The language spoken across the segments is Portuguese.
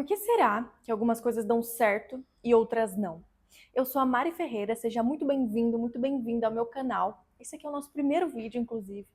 Por que será que algumas coisas dão certo e outras não? Eu sou a Mari Ferreira, seja muito bem-vindo, muito bem-vinda ao meu canal. Esse aqui é o nosso primeiro vídeo, inclusive.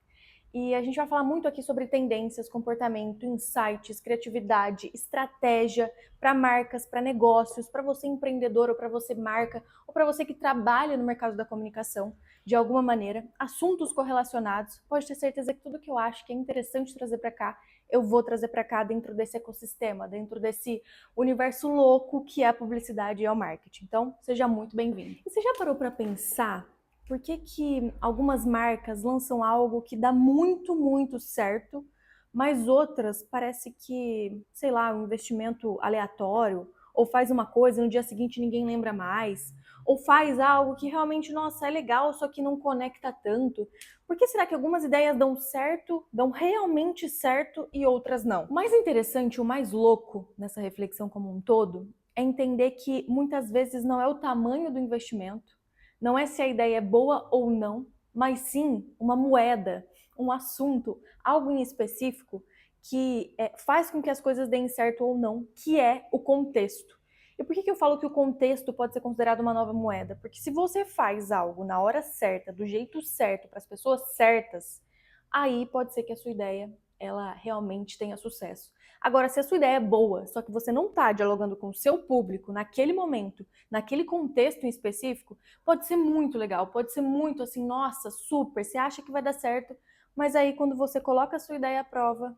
E a gente vai falar muito aqui sobre tendências, comportamento, insights, criatividade, estratégia para marcas, para negócios, para você empreendedor ou para você marca, ou para você que trabalha no mercado da comunicação, de alguma maneira, assuntos correlacionados. Pode ter certeza que tudo que eu acho que é interessante trazer para cá, eu vou trazer para cá dentro desse ecossistema, dentro desse universo louco que é a publicidade e é o marketing. Então, seja muito bem-vindo. E você já parou para pensar por que que algumas marcas lançam algo que dá muito, muito certo, mas outras parece que, sei lá, um investimento aleatório, ou faz uma coisa e no dia seguinte ninguém lembra mais, ou faz algo que realmente, nossa, é legal, só que não conecta tanto. Por que será que algumas ideias dão certo, dão realmente certo e outras não? O mais interessante, o mais louco nessa reflexão como um todo, é entender que muitas vezes não é o tamanho do investimento, não é se a ideia é boa ou não, mas sim uma moeda, um assunto, algo em específico que faz com que as coisas deem certo ou não, que é o contexto. E por que eu falo que o contexto pode ser considerado uma nova moeda? Porque se você faz algo na hora certa, do jeito certo, para as pessoas certas, aí pode ser que a sua ideia ela realmente tenha sucesso. Agora, se a sua ideia é boa, só que você não está dialogando com o seu público naquele momento, naquele contexto em específico, pode ser muito legal, pode ser muito assim, nossa, super, você acha que vai dar certo, mas aí quando você coloca a sua ideia à prova,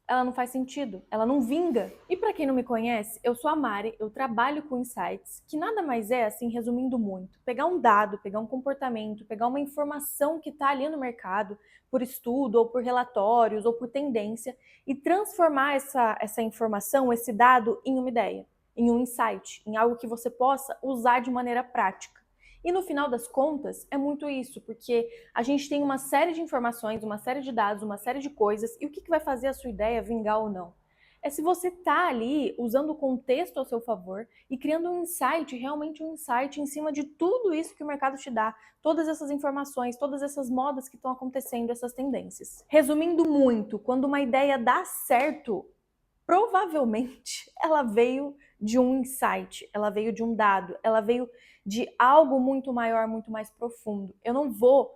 ela não faz sentido, ela não vinga. E para quem não me conhece, eu sou a Mari, eu trabalho com insights, que nada mais é, assim, resumindo muito, pegar um dado, pegar um comportamento, pegar uma informação que está ali no mercado, por estudo, ou por relatórios, ou por tendência, e transformar essa informação, esse dado, em uma ideia, em um insight, em algo que você possa usar de maneira prática. E no final das contas, é muito isso, porque a gente tem uma série de informações, uma série de dados, uma série de coisas, e o que vai fazer a sua ideia vingar ou não? É se você está ali usando o contexto ao seu favor e criando um insight, realmente um insight em cima de tudo isso que o mercado te dá, todas essas informações, todas essas modas que estão acontecendo, essas tendências. Resumindo muito, quando uma ideia dá certo, provavelmente ela veio de um insight, ela veio de um dado, ela veio de algo muito maior, muito mais profundo. Eu não vou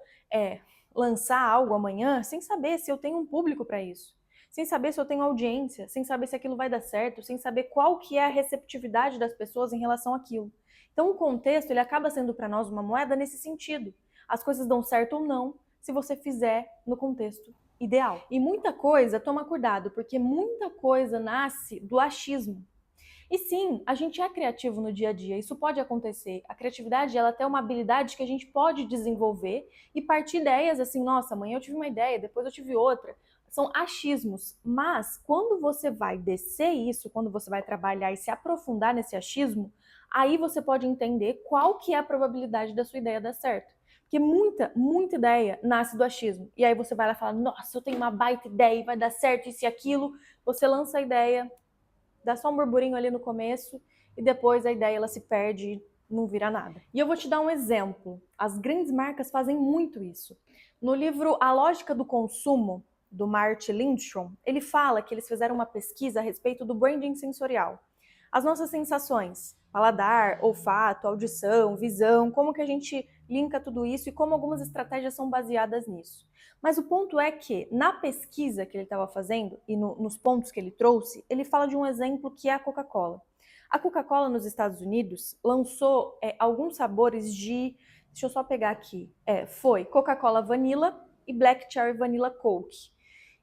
lançar algo amanhã sem saber se eu tenho um público para isso, sem saber se eu tenho audiência, sem saber se aquilo vai dar certo, sem saber qual que é a receptividade das pessoas em relação àquilo. Então o contexto ele acaba sendo para nós uma moeda nesse sentido. As coisas dão certo ou não se você fizer no contexto ideal. E muita coisa, toma cuidado, porque muita coisa nasce do achismo. E sim, a gente é criativo no dia a dia, isso pode acontecer. A criatividade, ela tem uma habilidade que a gente pode desenvolver e partir ideias assim, nossa, amanhã eu tive uma ideia, depois eu tive outra. São achismos, mas quando você vai descer isso, quando você vai trabalhar e se aprofundar nesse achismo, aí você pode entender qual que é a probabilidade da sua ideia dar certo. Porque muita ideia nasce do achismo. E aí você vai lá e fala, nossa, eu tenho uma baita ideia, vai dar certo isso e aquilo. Você lança a ideia, dá só um burburinho ali no começo e depois a ideia ela se perde e não vira nada. E eu vou te dar um exemplo. As grandes marcas fazem muito isso. No livro A Lógica do Consumo, do Martin Lindstrom, ele fala que eles fizeram uma pesquisa a respeito do branding sensorial. As nossas sensações, paladar, olfato, audição, visão, como que a gente linka tudo isso e como algumas estratégias são baseadas nisso. Mas o ponto é que, na pesquisa que ele estava fazendo e nos pontos que ele trouxe, ele fala de um exemplo que é a Coca-Cola. A Coca-Cola nos Estados Unidos lançou alguns sabores de, deixa eu só pegar aqui, foi Coca-Cola Vanilla e Black Cherry Vanilla Coke.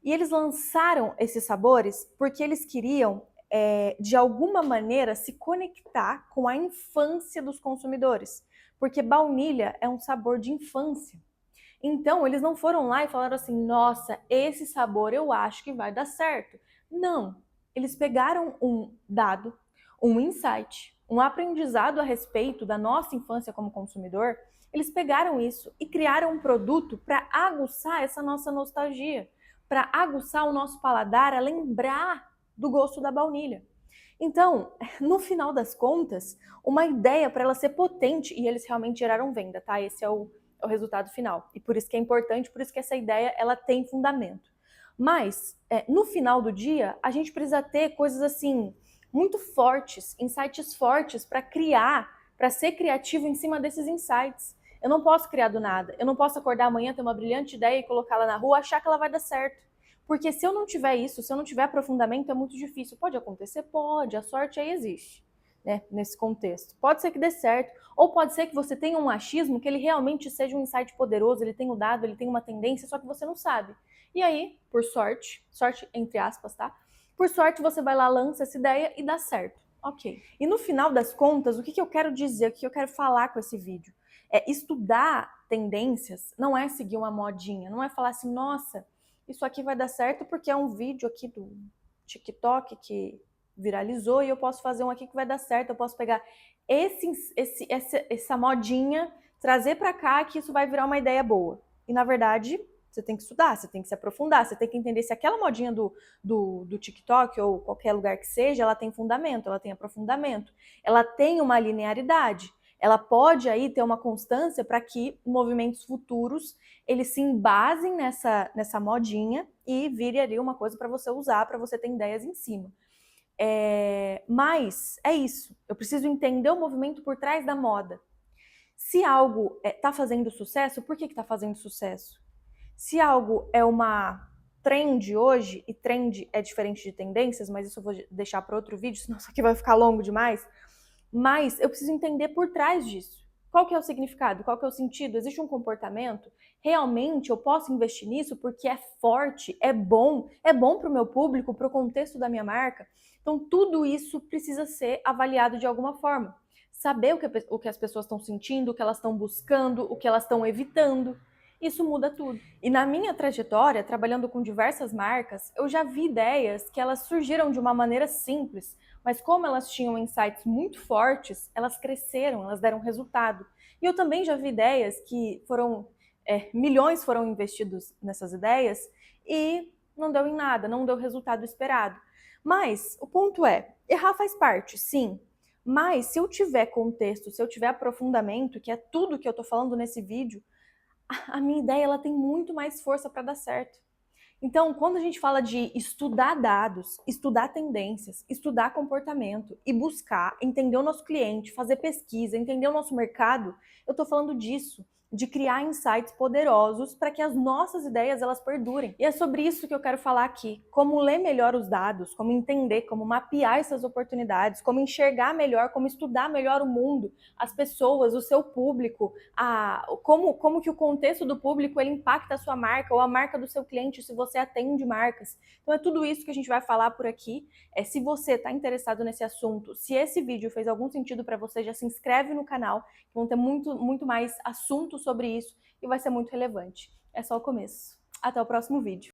E eles lançaram esses sabores porque eles queriam de alguma maneira se conectar com a infância dos consumidores, porque baunilha é um sabor de infância. Então, eles não foram lá e falaram assim, nossa, esse sabor eu acho que vai dar certo. Não, eles pegaram um dado, um insight, um aprendizado a respeito da nossa infância como consumidor, eles pegaram isso e criaram um produto para aguçar essa nossa nostalgia, para aguçar o nosso paladar a lembrar do gosto da baunilha. Então, no final das contas, uma ideia para ela ser potente, e eles realmente geraram venda, tá? Esse é o resultado final. E por isso que é importante, por isso que essa ideia ela tem fundamento. Mas, no final do dia, a gente precisa ter coisas assim, muito fortes, insights fortes para criar, para ser criativo em cima desses insights. Eu não posso criar do nada. Eu não posso acordar amanhã, ter uma brilhante ideia e colocá-la na rua, achar que ela vai dar certo. Porque se eu não tiver isso, se eu não tiver aprofundamento, é muito difícil. Pode acontecer? Pode. A sorte aí existe, né? Nesse contexto. Pode ser que dê certo. Ou pode ser que você tenha um achismo, que ele realmente seja um insight poderoso, ele tem um dado, ele tem uma tendência, só que você não sabe. E aí, por sorte, sorte entre aspas, tá? Por sorte, você vai lá, lança essa ideia e dá certo. Ok. E no final das contas, o que eu quero dizer, o que eu quero falar com esse vídeo? Estudar tendências não é seguir uma modinha, não é falar assim, nossa, isso aqui vai dar certo porque é um vídeo aqui do TikTok que viralizou e eu posso fazer um aqui que vai dar certo, eu posso pegar essa modinha, trazer para cá que isso vai virar uma ideia boa. E na verdade, você tem que estudar, você tem que se aprofundar, você tem que entender se aquela modinha do TikTok ou qualquer lugar que seja, ela tem fundamento, ela tem aprofundamento, ela tem uma linearidade. Ela pode aí ter uma constância para que movimentos futuros eles se embasem nessa modinha e vire ali uma coisa para você usar, para você ter ideias em cima. Mas é isso, eu preciso entender o movimento por trás da moda. Se algo está fazendo sucesso, por que está fazendo sucesso? Se algo é uma trend hoje, e trend é diferente de tendências, mas isso eu vou deixar para outro vídeo, senão isso aqui vai ficar longo demais. Mas eu preciso entender por trás disso. Qual que é o significado? Qual que é o sentido? Existe um comportamento? Realmente eu posso investir nisso porque é forte, é bom para o meu público, para o contexto da minha marca? Então tudo isso precisa ser avaliado de alguma forma. Saber o que as pessoas estão sentindo, o que elas estão buscando, o que elas estão evitando. Isso muda tudo. E na minha trajetória, trabalhando com diversas marcas, eu já vi ideias que elas surgiram de uma maneira simples, mas como elas tinham insights muito fortes, elas cresceram, elas deram resultado. E eu também já vi ideias que milhões foram investidos nessas ideias e não deu em nada, não deu o resultado esperado. Mas o ponto é, errar faz parte, sim. Mas se eu tiver contexto, se eu tiver aprofundamento, que é tudo que eu tô falando nesse vídeo, a minha ideia ela tem muito mais força para dar certo. Então, quando a gente fala de estudar dados, estudar tendências, estudar comportamento e buscar entender o nosso cliente, fazer pesquisa, entender o nosso mercado, eu estou falando disso, de criar insights poderosos para que as nossas ideias elas perdurem. E é sobre isso que eu quero falar aqui, como ler melhor os dados, como entender, como mapear essas oportunidades, como enxergar melhor, como estudar melhor o mundo, as pessoas, o seu público, como que o contexto do público ele impacta a sua marca ou a marca do seu cliente se você atende marcas. Então é tudo isso que a gente vai falar por aqui. Se você está interessado nesse assunto, se esse vídeo fez algum sentido para você, já se inscreve no canal, que vão ter muito mais assuntos sobre isso e vai ser muito relevante. É só o começo. Até o próximo vídeo.